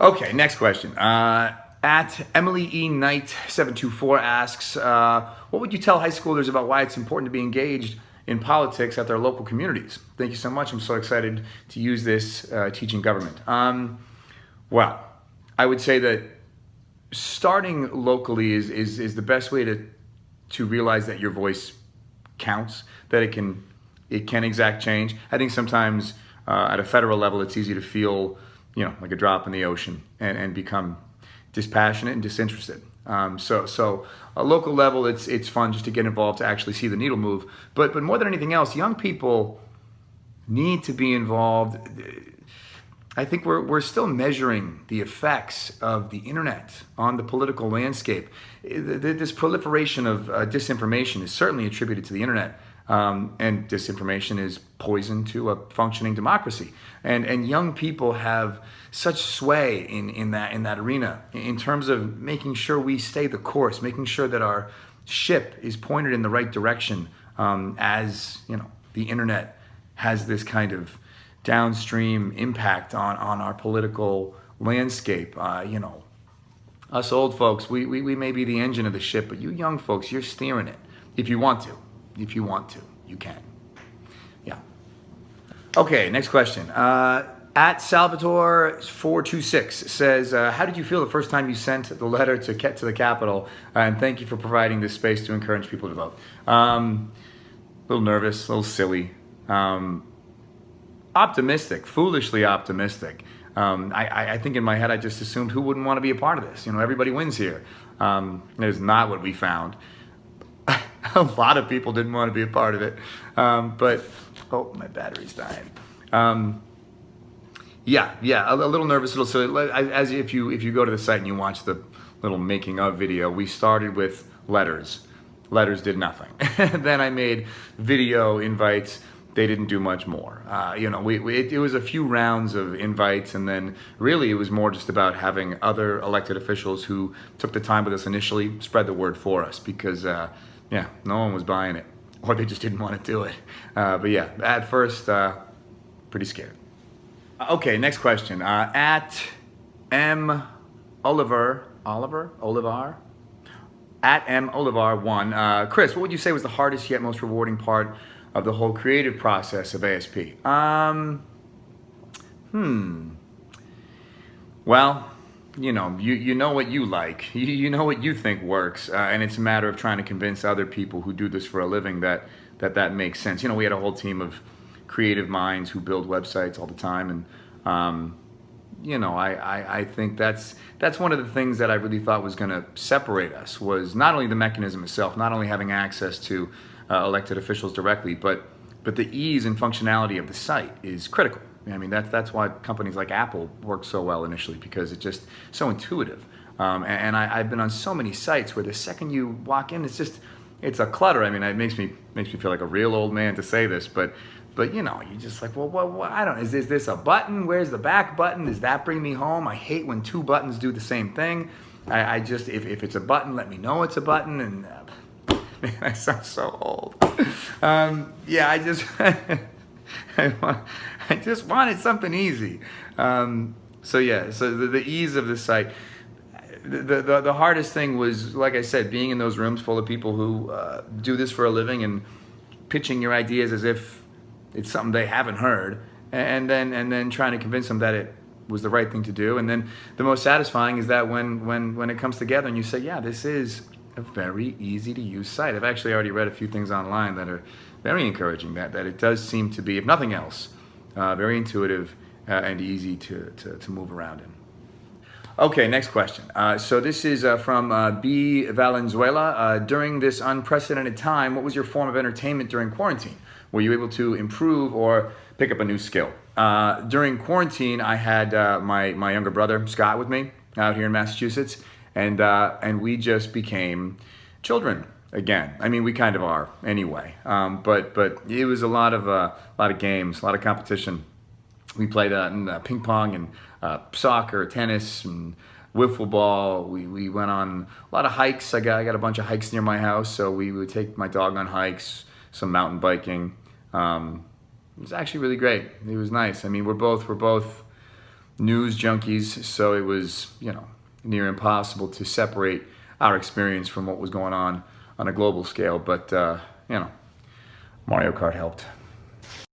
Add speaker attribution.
Speaker 1: Okay, next question. At Emily E. Knight 724 asks, what would you tell high schoolers about why it's important to be engaged in politics at their local communities? Thank you so much. I'm so excited to use this teaching government. Well, I would say that starting locally is the best way to realize that your voice counts, that it can exact change. I think sometimes at a federal level, it's easy to feel, like a drop in the ocean and become dispassionate and disinterested. So a local level, it's fun just to get involved, to actually see the needle move. But more than anything else, young people need to be involved. I think we're still measuring the effects of the internet on the political landscape. This proliferation of disinformation is certainly attributed to the internet. And disinformation is poison to a functioning democracy. And young people have such sway in that arena in terms of making sure we stay the course, making sure that our ship is pointed in the right direction, as the internet has this kind of downstream impact on our political landscape. Us old folks, we may be the engine of the ship, but you young folks, you're steering it if you want to. If you want to, you can. Yeah. Okay, next question. At Salvatore426 says, how did you feel the first time you sent the letter to the Capitol? And thank you for providing this space to encourage people to vote. A little nervous, a little silly. Optimistic, foolishly optimistic. I think in my head I just assumed who wouldn't want to be a part of this. Everybody wins here. That is not what we found. A lot of people didn't want to be a part of it, but my battery's dying. A little nervous, a little silly. As if you go to the site and you watch the little making of video, we started with letters. Letters did nothing. Then I made video invites. They didn't do much more. It was a few rounds of invites, and then really it was more just about having other elected officials who took the time with us initially spread the word for us, because no one was buying it, or they just didn't want to do it. At first, pretty scared. Okay, next question. At M. Oliver, at M. Olivar1, Chris, what would you say was the hardest yet most rewarding part of the whole creative process of ASP? Well, you know what you like, you know what you think works, and it's a matter of trying to convince other people who do this for a living that makes sense. We had a whole team of creative minds who build websites all the time, and I think that's one of the things that I really thought was going to separate us, was not only the mechanism itself, not only having access to elected officials directly, but the ease and functionality of the site is critical. That's why companies like Apple work so well initially, because it's just so intuitive. And I've been on so many sites where the second you walk in, it's a clutter. It makes me feel like a real old man to say this, but you're just like, well, I don't. Is this a button? Where's the back button? Does that bring me home? I hate when two buttons do the same thing. I just, if it's a button, let me know it's a button. And man, I sound so old. I just wanted something easy. So the ease of the site. The hardest thing was, like I said, being in those rooms full of people who do this for a living and pitching your ideas as if it's something they haven't heard, and then trying to convince them that it was the right thing to do. And then the most satisfying is that when it comes together and you say, yeah, this is a very easy to use site. I've actually already read a few things online that are very encouraging, that it does seem to be, if nothing else, very intuitive and easy to move around in. Okay, next question. So this is from B. Valenzuela. During this unprecedented time, what was your form of entertainment during quarantine? Were you able to improve or pick up a new skill? During quarantine, I had my younger brother, Scott, with me out here in Massachusetts, and we just became children again. We kind of are anyway, but it was a lot of games, a lot of competition. We played ping pong and soccer, tennis, and wiffle ball. We went on a lot of hikes. I got a bunch of hikes near my house, so we would take my dog on hikes, some mountain biking. It was actually really great. It was nice. We're both news junkies, so it was, near impossible to separate our experience from what was going on a global scale. But, Mario Kart helped.